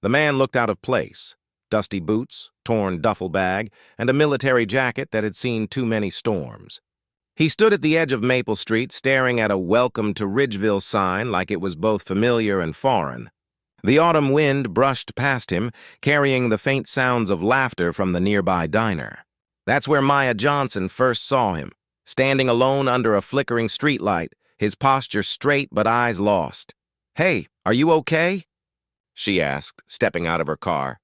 The man looked out of place. Dusty boots, torn duffel bag, and a military jacket that had seen too many storms. He stood at the edge of Maple Street staring at a "Welcome to Ridgeville" sign like it was both familiar and foreign. The autumn wind brushed past him, carrying the faint sounds of laughter from the nearby diner. That's where Maya Johnson first saw him, standing alone under a flickering streetlight, his posture straight but eyes lost. "Hey, are you okay?" she asked, stepping out of her car.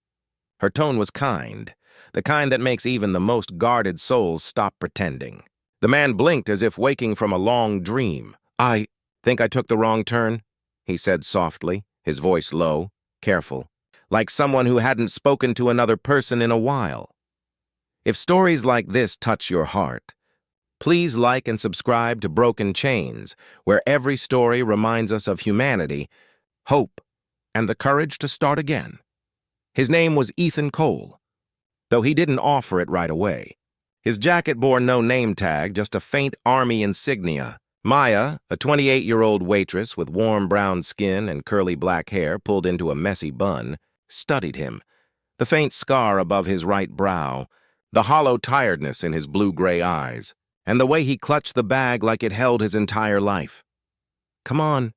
Her tone was kind, the kind that makes even the most guarded souls stop pretending. The man blinked as if waking from a long dream. "I think I took the wrong turn," he said softly, his voice low, careful, like someone who hadn't spoken to another person in a while. If stories like this touch your heart, please like and subscribe to Broken Chains, where every story reminds us of humanity, hope, and the courage to start again. His name was Ethan Cole, though he didn't offer it right away. His jacket bore no name tag, just a faint army insignia. Maya, a 28-year-old waitress with warm brown skin and curly black hair pulled into a messy bun, studied him. The faint scar above his right brow, the hollow tiredness in his blue-gray eyes, and the way he clutched the bag like it held his entire life. "Come on,"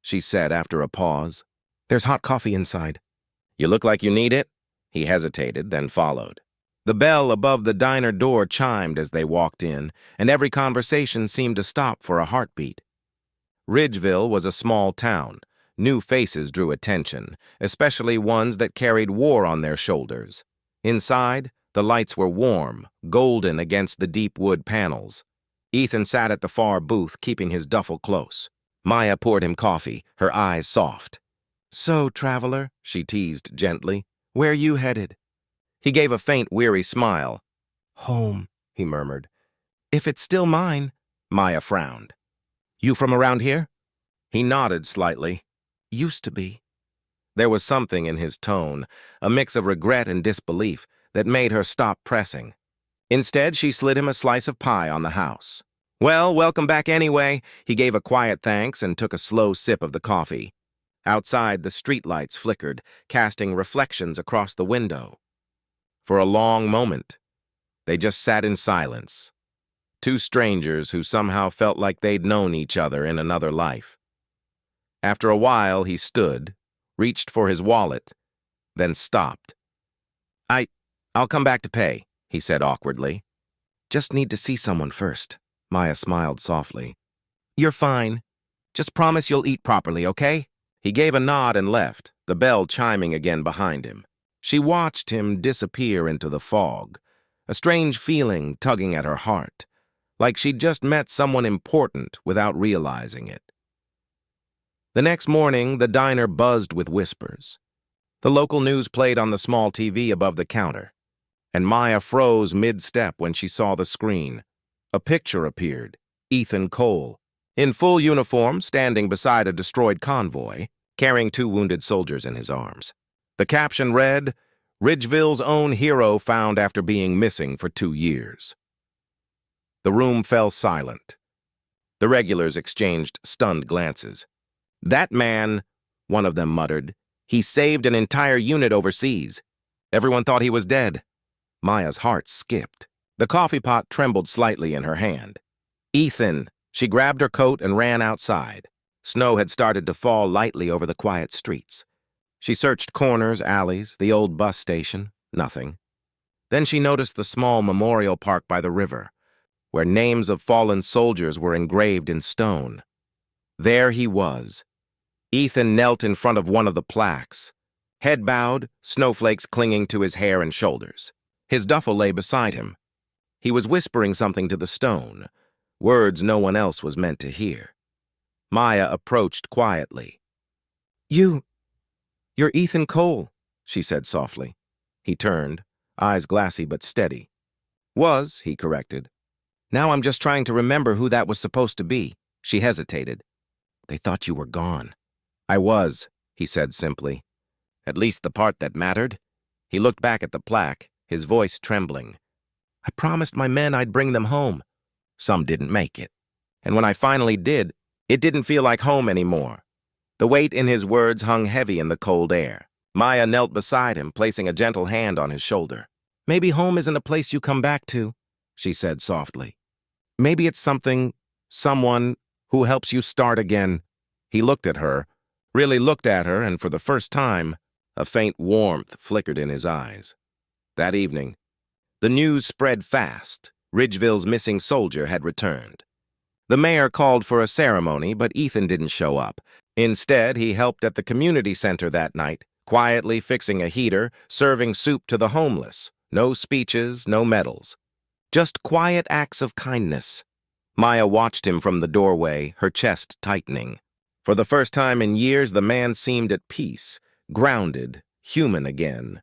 she said after a pause. "There's hot coffee inside." "You look like you need it?" He hesitated, then followed. The bell above the diner door chimed as they walked in, and every conversation seemed to stop for a heartbeat. Ridgeville was a small town. New faces drew attention, especially ones that carried war on their shoulders. Inside, the lights were warm, golden against the deep wood panels. Ethan sat at the far booth, keeping his duffel close. Maya poured him coffee, her eyes soft. "So, traveler," she teased gently, "where you headed?" He gave a faint, weary smile. "Home," he murmured. "If it's still mine." Maya frowned. "You from around here?" He nodded slightly. "Used to be." There was something in his tone, a mix of regret and disbelief, that made her stop pressing. Instead, she slid him a slice of pie on the house. "Well, welcome back anyway." He gave a quiet thanks and took a slow sip of the coffee. Outside, the streetlights flickered, casting reflections across the window. For a long moment, they just sat in silence, two strangers who somehow felt like they'd known each other in another life. After a while, he stood, reached for his wallet, then stopped. I'll come back to pay," he said awkwardly. "Just need to see someone first." Maya smiled softly. "You're fine. Just promise you'll eat properly, okay?" He gave a nod and left, the bell chiming again behind him. She watched him disappear into the fog, a strange feeling tugging at her heart, like she'd just met someone important without realizing it. The next morning, the diner buzzed with whispers. The local news played on the small TV above the counter, and Maya froze mid-step when she saw the screen. A picture appeared, Ethan Cole, in full uniform, standing beside a destroyed convoy, carrying two wounded soldiers in his arms. The caption read, "Ridgeville's own hero found after being missing for 2 years." The room fell silent. The regulars exchanged stunned glances. "That man," one of them muttered, "he saved an entire unit overseas. Everyone thought he was dead." Maya's heart skipped. The coffee pot trembled slightly in her hand. "Ethan!" She grabbed her coat and ran outside. Snow had started to fall lightly over the quiet streets. She searched corners, alleys, the old bus station. Nothing. Then she noticed the small memorial park by the river, where names of fallen soldiers were engraved in stone. There he was. Ethan knelt in front of one of the plaques, head bowed, snowflakes clinging to his hair and shoulders. His duffel lay beside him. He was whispering something to the stone, words no one else was meant to hear. Maya approached quietly. You're Ethan Cole," she said softly. He turned, eyes glassy but steady. "Was," he corrected. "Now I'm just trying to remember who that was supposed to be." She hesitated. "They thought you were gone." "I was," he said simply. "At least the part that mattered." He looked back at the plaque, his voice trembling. "I promised my men I'd bring them home. Some didn't make it. And when I finally did, it didn't feel like home anymore." The weight in his words hung heavy in the cold air. Maya knelt beside him, placing a gentle hand on his shoulder. "Maybe home isn't a place you come back to," she said softly. "Maybe it's someone who helps you start again." He looked at her, really looked at her, and for the first time, a faint warmth flickered in his eyes. That evening, the news spread fast. Ridgeville's missing soldier had returned. The mayor called for a ceremony, but Ethan didn't show up. Instead, he helped at the community center that night, quietly fixing a heater, serving soup to the homeless. No speeches, no medals. Just quiet acts of kindness. Maya watched him from the doorway, her chest tightening. For the first time in years, the man seemed at peace, grounded, human again.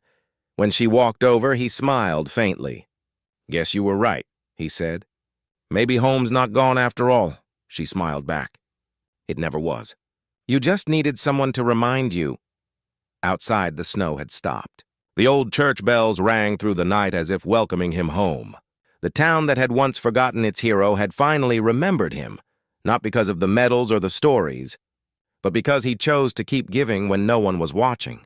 When she walked over, he smiled faintly. "Guess you were right," he said. "Maybe home's not gone after all," she smiled back. "It never was. You just needed someone to remind you." Outside, the snow had stopped. The old church bells rang through the night as if welcoming him home. The town that had once forgotten its hero had finally remembered him, not because of the medals or the stories, but because he chose to keep giving when no one was watching.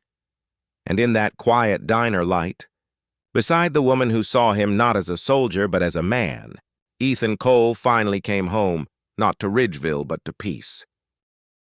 And in that quiet diner light, beside the woman who saw him not as a soldier but as a man, Ethan Cole finally came home, not to Ridgeville but to peace.